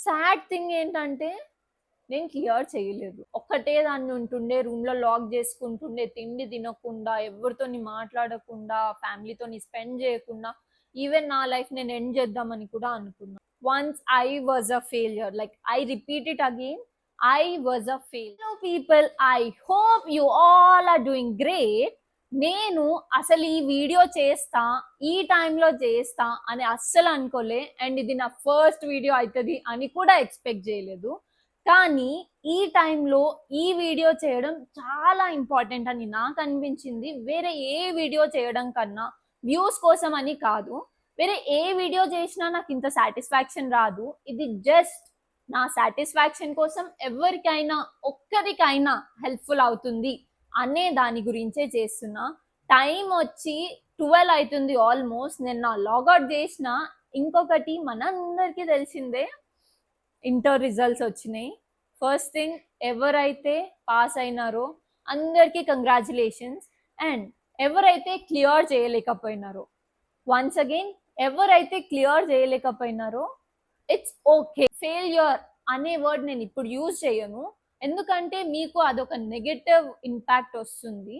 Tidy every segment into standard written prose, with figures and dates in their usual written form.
Sad thing ఏంటంటే నేను clear చేయలేదు. ఒక్కటే దాన్ని ఉంటుండే, రూమ్‌లో లాక్ చేసుకుంటుండే, తిండి తినకుండా, ఎవరితోని మాట్లాడకుండా, ఫ్యామిలీతోని స్పెండ్ చేయకుండా, ఈవెన్ నా లైఫ్ నేను ఎండ్ చేద్దామని కూడా అనుకున్నా. Once I was a failure. Like I repeat it again. I was a failure. Hello people, I hope you all are doing great. నేను అసలు ఈ వీడియో చేస్తా, ఈ టైంలో చేస్తా అని అస్సలు అనుకోలే. అండ్ ఇది నా ఫస్ట్ వీడియో అవుతుంది అని కూడా ఎక్స్పెక్ట్ చేయలేదు. కానీ ఈ టైంలో ఈ వీడియో చేయడం చాలా ఇంపార్టెంట్ అని నాకు అనిపించింది. వేరే ఏ వీడియో చేయడం కన్నా, వ్యూస్ కోసం అని కాదు, వేరే ఏ వీడియో చేసినా నాకు ఇంత సాటిస్ఫాక్షన్ రాదు. ఇది జస్ట్ నా సాటిస్ఫాక్షన్ కోసం, ఎవరికైనా ఒక్కరికైనా హెల్ప్ఫుల్ అవుతుంది అనే దాని గురించే చేస్తున్నా. టైం వచ్చి 12 అవుతుంది ఆల్మోస్ట్. నేను నా లాగౌట్ చేసిన. ఇంకొకటి మనందరికీ తెలిసిందే, ఇంటర్ రిజల్ట్స్ వచ్చినాయి. ఫస్ట్ థింగ్, ఎవరైతే పాస్ అయినారో అందరికీ కంగ్రాచులేషన్స్. అండ్ ఎవరైతే క్లియర్ చేయలేకపోయినారో, వన్స్ అగైన్ ఎవరైతే క్లియర్ చేయలేకపోయినారో, ఇట్స్ ఓకే. ఫెయిల్యూర్ అనే వర్డ్ నేను ఇప్పుడు యూజ్ చేయను, ఎందుకంటే మీకు అదొక నెగటివ్ ఇంపాక్ట్ వస్తుంది.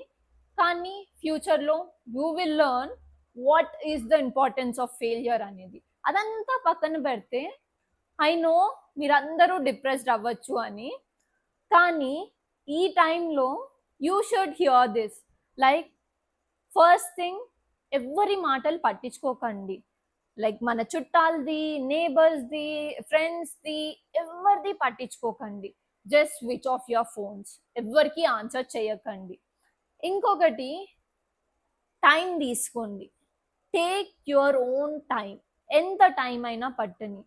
కానీ ఫ్యూచర్లో you will learn what is the importance of failure అనేది. అదంతా పక్కన పెడితే, ఐ నో మీరందరూ డిప్రెస్డ్ అవ్వచ్చు అని, కానీ ఈ టైంలో you should here this. Like first thing, ఎవరి మాటలు పట్టించుకోకండి. లైక్ మన చుట్టాలది, నేబర్స్ది, ఫ్రెండ్స్ది, ఎవరిది పట్టించుకోకండి. Just switch off your phones. ఎవరికి ఆన్సర్ చేయకండి. ఇంకొకటి, టైం తీసుకోండి. Take your own time. ఎంత టైం అయినా పట్టని.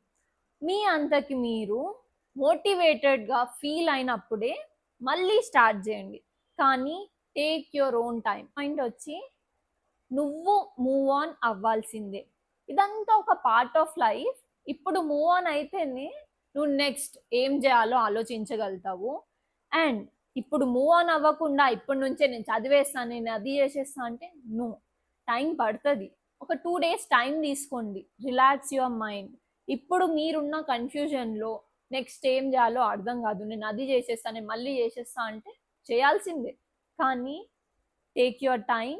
మీ అంతకి మీరు మోటివేటెడ్గా ఫీల్ అయినప్పుడే మళ్ళీ స్టార్ట్ చేయండి. కానీ take your own time. Point వచ్చి, నువ్వు మూవ్ ఆన్ అవ్వాల్సిందే. ఇదంతా ఒక పార్ట్ ఆఫ్ లైఫ్. ఇప్పుడు మూవ్ ఆన్ అయితేనే నువ్వు నెక్స్ట్ ఏం చేయాలో ఆలోచించగలుగుతావు. అండ్ ఇప్పుడు మూవ్ ఆన్ అవ్వకుండా ఇప్పటి నుంచే నేను చదివేస్తాను, నేను అది చేసేస్తా అంటే నో, టైం పడుతుంది. ఒక 2 days టైం తీసుకోండి. Relax your mind. ఇప్పుడు మీరున్న కన్ఫ్యూజన్లో నెక్స్ట్ ఏం చేయాలో అర్థం కాదు, నేను అది చేసేస్తాను, నేను మళ్ళీ చేసేస్తా అంటే చేయాల్సిందే. కానీ టేక్ యువర్ టైం.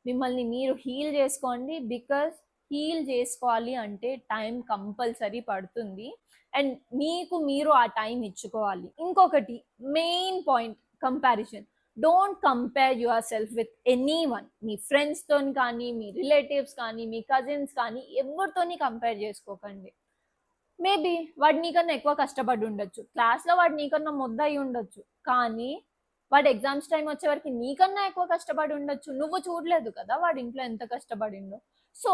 మిమ్మల్ని మీరు హీల్ చేసుకోండి. బికాస్ హీల్ చేసుకోవాలి అంటే టైం కంపల్సరీ పడుతుంది. అండ్ మీకు మీరు ఆ టైం ఇచ్చుకోవాలి. ఇంకొకటి main point, comparison. Don't compare yourself with anyone. మీ ఫ్రెండ్స్తో కానీ, మీ రిలేటివ్స్ కానీ, మీ కజిన్స్ కానీ, ఎవరితోని కంపేర్ చేసుకోకండి. మేబీ వాడు నీకన్నా ఎక్కువ కష్టపడి ఉండొచ్చు, క్లాస్లో వాడు నీకన్నా మొద్ద అయి ఉండొచ్చు, కానీ వాడు ఎగ్జామ్స్ టైం వచ్చే వరకు నీకన్నా ఎక్కువ కష్టపడి ఉండొచ్చు. నువ్వు చూడలేదు కదా వాడి ఇంట్లో ఎంత కష్టపడిండో. సో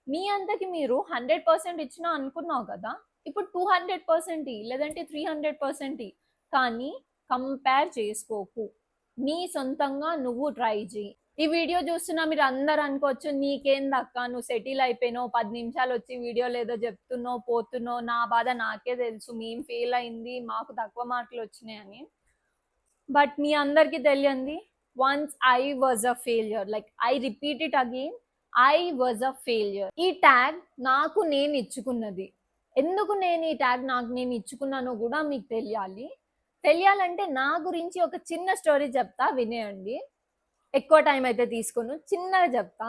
మీ అంతకి మీరు 100% ఇచ్చినా అనుకున్నావు కదా, ఇప్పుడు 200% లేదంటే 300%. కానీ కంపేర్ చేసుకోకు. నీ సొంతంగా నువ్వు ట్రై చేయి. ఈ వీడియో చూస్తున్నా మీరు అందరు అనుకోవచ్చు, నీకేందక్క, నువ్వు సెటిల్ అయిపోయినావు, 10 నిమిషాలు వచ్చి వీడియో లేదో చెప్తున్నావు పోతున్నావు, నా బాధ నాకే తెలుసు, మేము ఫెయిల్ అయింది, మాకు తక్కువ మార్కులు వచ్చినాయని. బట్ మీ అందరికీ తెలియంది, once I was a failure. Like I repeat it again, I was a failure. ఈ ట్యాగ్ నాకు నేను ఇచ్చుకున్నది. ఎందుకు నేను ఈ ట్యాగ్ నాకు నేను ఇచ్చుకున్నానో కూడా మీకు తెలియాలంటే నా గురించి ఒక చిన్న స్టోరీ చెప్తా, వినేయండి. ఎక్కువ టైం అయితే తీసుకోను, చిన్నగా చెప్తా.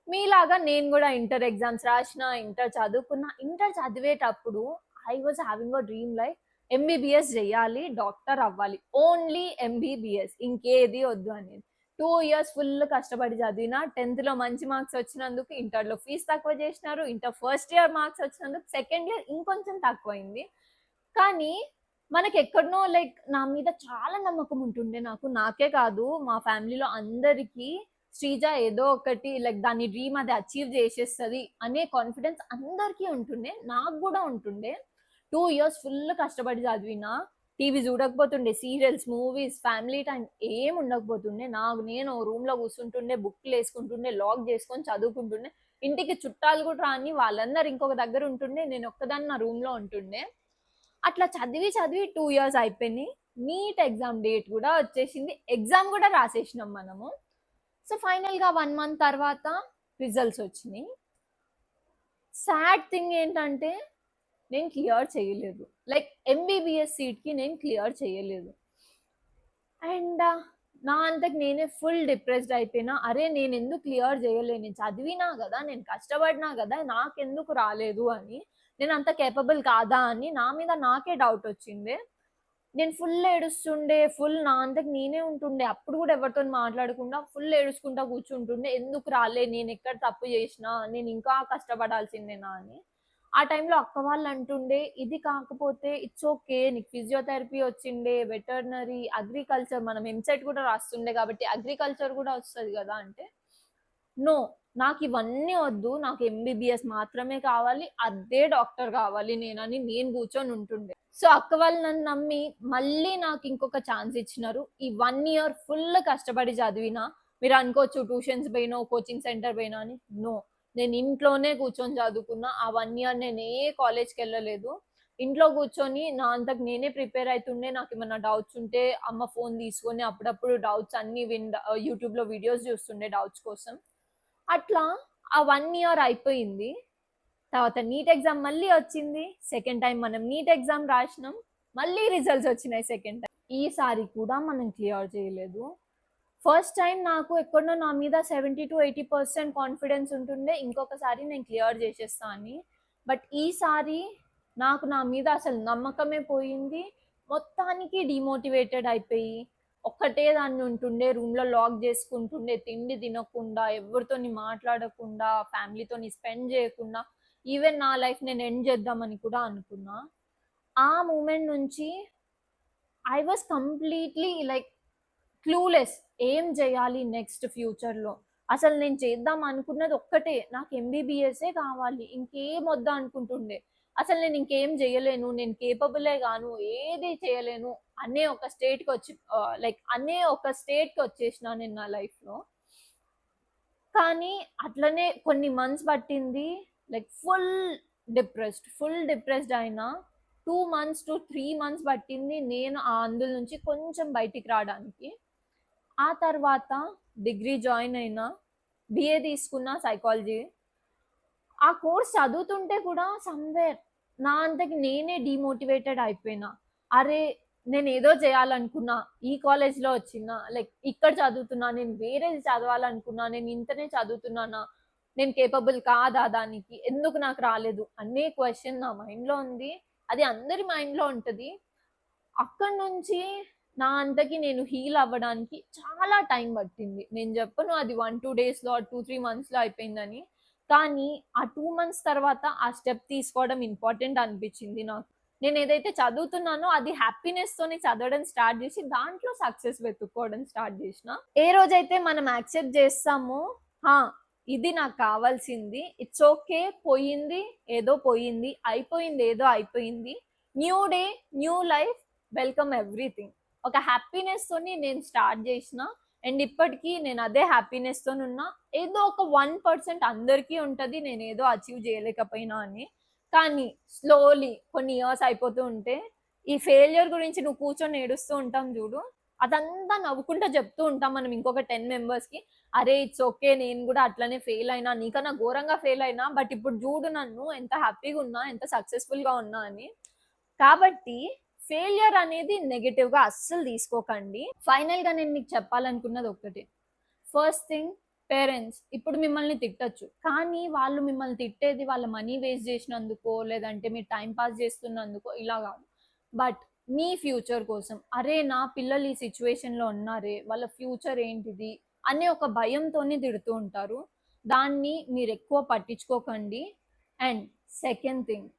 మీలాగా నేను కూడా ఇంటర్ ఎగ్జామ్స్ రాసిన, ఇంటర్ చదువుకున్నా. ఇంటర్ చదివేటప్పుడు I was having a dream, like MBBS చేయాలి, డాక్టర్ అవ్వాలి, ఓన్లీ ఎంబీబీఎస్, ఇంకేది వద్దు అనేది. 2 years ఫుల్ కష్టపడి చదివిన. 10th లో మంచి మార్క్స్ వచ్చినందుకు ఇంటర్లో ఫీజు తక్కువ చేసినారు. ఇంటర్ ఫస్ట్ ఇయర్ మార్క్స్ వచ్చినందుకు సెకండ్ ఇయర్ ఇంకొంచెం తక్కువైంది. కానీ మనకి ఎక్కడనో లైక్ నా మీద చాలా నమ్మకం ఉంటుండే. నాకే కాదు, మా ఫ్యామిలీలో అందరికీ శ్రీజ ఏదో ఒకటి లైక్ దాని డ్రీమ్ అది అచీవ్ చేసేస్తుంది అనే కాన్ఫిడెన్స్ అందరికీ ఉంటుండే, నాకు కూడా ఉంటుండే. 2 years ఫుల్ కష్టపడి చదివినా. టీవీ చూడకపోతుండే, సీరియల్స్, మూవీస్, ఫ్యామిలీ టైం ఏం ఉండకపోతుండే. నేను రూమ్లో కూర్చుంటుండే, బుక్లు వేసుకుంటుండే, లాక్ చేసుకొని చదువుకుంటుండే. ఇంటికి చుట్టాలు కూడా రాని, వాళ్ళందరూ ఇంకొక దగ్గర ఉంటుండే, నేను ఒక్కదాన్ని నా రూమ్లో ఉంటుండే. అట్లా చదివి 2 years అయిపోయినాయి. నీట్ ఎగ్జామ్ డేట్ కూడా వచ్చేసింది, ఎగ్జామ్ కూడా రాసేసినాం మనము. సో ఫైనల్గా 1 month తర్వాత రిజల్ట్స్ వచ్చినాయి. సాడ్ థింగ్ ఏంటంటే, నేను క్లియర్ చేయలేదు. లైక్ ఎంబీబీఎస్ సీట్‌కి నేను క్లియర్ చేయలేదు. అండ్ నా అంతకు నేనే ఫుల్ డిప్రెస్డ్ అయిపోయినా. అరే! నేనెందుకు క్లియర్ జేయలే? నేను చదివినా గదా! నేను కష్టపడినా గదా! నాకెందుకు రాలేదు అని. నేనంత కేపబుల్ కాదా అని నా మీద నాకే డౌటొచ్చింది. నేను ఫుల్ ఏడుస్తుండే. ఫుల్ నా అంతకు నేనే ఉంటుండే. అప్పుడు గూడా ఎవరితోని మాట్లాడకుండా ఫుల్ ఏడుసుకుంటా కూర్చుంటుండే. ఎందుకు రాలే? నేనెక్కడ తప్పు జేసినా? నేనింకా కష్టపడాల్సిందేనా అని. ఆ టైంలో అక్క వాళ్ళు అంటుండే, "ఇది కాకపోతే ఇట్స్ ఓకే. నీకు ఫిజియోథెరపీ వచ్చిండే, వెటర్నరీ, అగ్రికల్చర్ మనం ఎంసెట్ కూడా రాస్తుండే కాబట్టి అగ్రికల్చర్ కూడా వస్తది గదా!" అంటే, "నో. నాకివన్నీ వద్దు. నాకు ఎంబీబీఎస్ మాత్రమే కావాలి. అదే డాక్టర్ కావాలి నేనని" నేను కూర్చొని ఉంటుండే. సో, అక్క వాళ్ళు నన్ను నమ్మి మళ్ళీ నాకు ఇంకొక ఛాన్స్ ఇచ్చినారు. ఈ 1 ఇయర్ ఫుల్ కష్టపడి చదివినా. మీరనుకోవచ్చు ట్యూషన్స్ పోయినో, కోచింగ్ సెంటర్ పోయినా అని. నో. నేను ఇంట్లోనే కూర్చొని చదువుకున్నా. ఆ 1 ఇయర్ నేను ఏ కాలేజ్‌కెళ్ళలేదు. ఇంట్లో కూర్చొని నా అంతకు నేనే ప్రిపేర్ అయితుండే. నాకేమన్నా డౌట్స్ ఉంటే అమ్మ ఫోన్ తీసుకొని అప్పుడప్పుడు డౌట్స్ అన్నీ యూట్యూబ్‌లో వీడియోస్ చూస్తుండే డౌట్స్ కోసం. అట్లా ఆ 1 ఇయర్ అయిపోయింది. తర్వాత నీట్ ఎగ్జామ్ మళ్ళీ వచ్చింది. సెకండ్ టైమ్ మనం నీట్ ఎగ్జామ్ రాసినాం. మళ్ళీ రిజల్ట్స్ వచ్చినాయి సెకండ్ టైమ్. ఈసారి కూడా మనం క్లియర్ చేయలేదు. ఫస్ట్ టైమ్ నాకు ఎక్కడనో నా మీద 70-80% కాన్ఫిడెన్స్ ఉంటుండే. ఇంకొకసారి నేను క్లియర్ చేసేస్తా అని. బట్ ఈసారి నాకు నా మీద అసలు నమ్మకమే పోయింది. మొత్తానికి డీమోటివేటెడ్ అయిపోయి, ఒక్కటే దాన్ని ఉంటుండే. రూమ్‌లో లాక్ చేసుకుంటుండే. తిండి తినకుండా, ఎవరితోని మాట్లాడకుండా, ఫ్యామిలీతోని స్పెండ్ చేయకుండా, ఈవెన్ నా లైఫ్ నేను ఎండ్ చేద్దామని కూడా అనుకున్నా. ఆ మూమెంట్ నుంచి I was completely like clueless. ఏం జేయాలి నెక్స్ట్ ఫ్యూచర్‌లో? అసలు నేను చేద్దాం అనుకున్నది ఒక్కటే. నాకు ఎంబీబీఎస్సే కావాలి. ఇంకేం వద్దు అనుకుంటుండే. అసలు నేను ఇంకేం జేయలేను. నేను కేపబులే గాను. ఏది చేయలేను అనే ఒక స్టేట్‌కొచ్చి అనే ఒక స్టేట్‌కొచ్చేసినా నేను నా లైఫ్‌లో. కానీ అట్లనే కొన్ని మంత్స్ పట్టింది. లైక్ ఫుల్ డిప్రెస్డ్ అయినా 2 మంత్స్ టు 3 మంత్స్ పట్టింది నేను ఆ అందులో నుంచి కొంచెం బయటికి రాడానికి. ఆ తర్వాత డిగ్రీ జాయిన్ అయినా. బీఏ తీసుకున్నా సైకాలజీ. ఆ కోర్స్ చదువుతుంటే కూడా సమ్‌వేర్ నా అంతకి నేనే డీమోటివేటెడ్ అయిపోయినా. అరే! నేనేదో చేయాలనుకున్నా. ఈ కాలేజ్‌లో వచ్చిందా? లైక్ ఇక్కడ చదువుతున్నా. నేను వేరేది చదవాలనుకున్నా. నేను ఇంతనే చదువుతున్నానా? నేను కేపబుల్ కాదా దానికి? ఎందుకు నాకు రాలేదు? అనే క్వెషన్ నా మైండ్‌లో ఉంది. అది అందరి మైండ్‌లో ఉంటది. అక్కడి నుంచి నా అంతకి నేను హీల్ అవ్వడానికి చాలా టైం పట్టింది. నేను చెప్పను అది 1, 2 డేస్‌లో 2, 3 మంత్స్‌లో అయిపోయిందని. కానీ ఆ 2 మంత్స్ తర్వాత ఆ స్టెప్ తీసుకోవడం ఇంపార్టెంట్ అనిపించింది నాకు. నేనేదైతే చదువుతున్నానో అది హ్యాపీనెస్‌తోని చదవడం స్టార్ట్ చేసి దాంట్లో సక్సెస్ వెతుక్కోవడం స్టార్ట్ చేసిన. ఏ రోజైతే మనం యాక్సెప్ట్ చేస్తామో, ఆ! ఇది నాకు కావాల్సింది. It's okay. పోయింది ఏదో పోయింది. అయిపోయింది ఏదో అయిపోయింది. New day, new life, welcome everything. ఒక హ్యాపీనెస్‌తోని నేను స్టార్ట్ చేసిన. అండ్ ఇప్పటికి నేను అదే హ్యాపీనెస్‌తోనున్నా. ఏదో ఒక 1% అందరికీ ఉంటది. నేనేదో అచీవ్ చేయలేకపోయినా అని. కానీ స్లోలీ కొన్ని ఇయర్స్ అయిపోతూ ఉంటే, ఈ ఫెయిల్యూర్ గురించి నువ్వు కూర్చొని ఏడుస్తూ ఉంటాం జూడు. అదంతా నవ్వుకుంటా చెప్తూ ఉంటాం మనం ఇంకొక 10 మెంబర్స్‌కి. "అరే! It's okay. నేను గూడా అట్లనే ఫెయిల్ అయినా. నీకన్నా ఘోరంగా ఫెయిల్ అయినా. బట్ ఇప్పుడు జూడు నన్ను ఎంత హ్యాపీగున్నా, ఎంత సక్సెస్‌ఫుల్‌గా ఉన్నా" అని. కాబట్టి ఫెయిల్యూర్ అనేది నెగెటివ్‌గా అస్సలు తీసుకోకండి. ఫైనల్‌గా నేను మీకు చెప్పాలనుకున్నది ఒక్కటే. ఫస్ట్ థింగ్ పేరెంట్స్ ఇప్పుడు మిమ్మల్ని తిట్టొచ్చు. కానీ వాళ్ళు మిమ్మల్ని తిట్టేది వాళ్ళ మనీ వేస్ట్ చేసినందుకో, లేదంటే మీరు టైమ్ పాస్ చేస్తున్నందుకో ఇలా గాదు. బట్ మీ ఫ్యూచర్ కోసం, అరే! నా పిల్లలు ఈ సిట్యుయేషన్‌లో ఉన్నారే, వాళ్ళ ఫ్యూచర్ ఏంటిది అనే ఒక భయంతోనే తిడుతూ ఉంటారు. దాన్ని మీరెక్కువ పట్టించుకోకండి. And second thing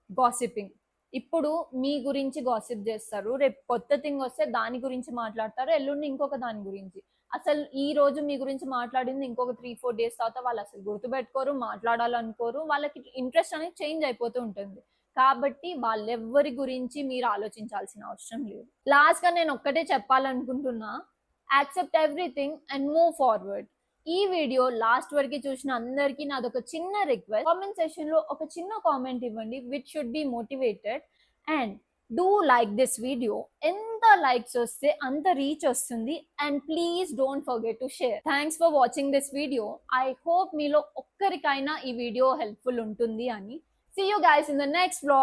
gossiping. ఇప్పుడు మీ గురించి గాసిప్ జేస్తారు. రేపు కొత్త థింగ్ వస్తే దాని గురించి మాట్లాడతారు. ఎల్లుండి ఇంకొక దాని గురించి. అసలు ఈ రోజు మీ గురించి మాట్లాడింది ఇంకొక 3, 4 డేస్ తర్వాత వాళ్ళసలు గుర్తుపెట్టుకోరు, మాట్లాడాలనుకోరు. వాళ్ళకి ఇంట్రెస్ట్ అనేది చేంజ్ అయిపోతూ ఉంటుంది. కాబట్టి వాళ్ళెవ్వరి గురించి మీరు ఆలోచించాల్సిన అవసరం లేదు. లాస్ట్‌గా నేను ఒక్కటే చెప్పాలనుకుంటున్నా. Accept everything and move forward. ఈ వీడియో లాస్ట్ వరకు చూసిన అందరికీ నాదొక చిన్న రిక్వెస్ట్. కామెంట్ సెక్షన్‌లో ఒక చిన్న కామెంట్ ఇవ్వండి which should be motivated. And do like this video. ఎంత లైక్స్ వస్తే అంత రీచ్ వస్తుంది. And please don't forget to share. Thanks for watching this video. I hope మీలో ఒక్కరికైనా ఈ వీడియో హెల్ప్ఫుల్ ఉంటుంది అని. See you guys in the next vlog.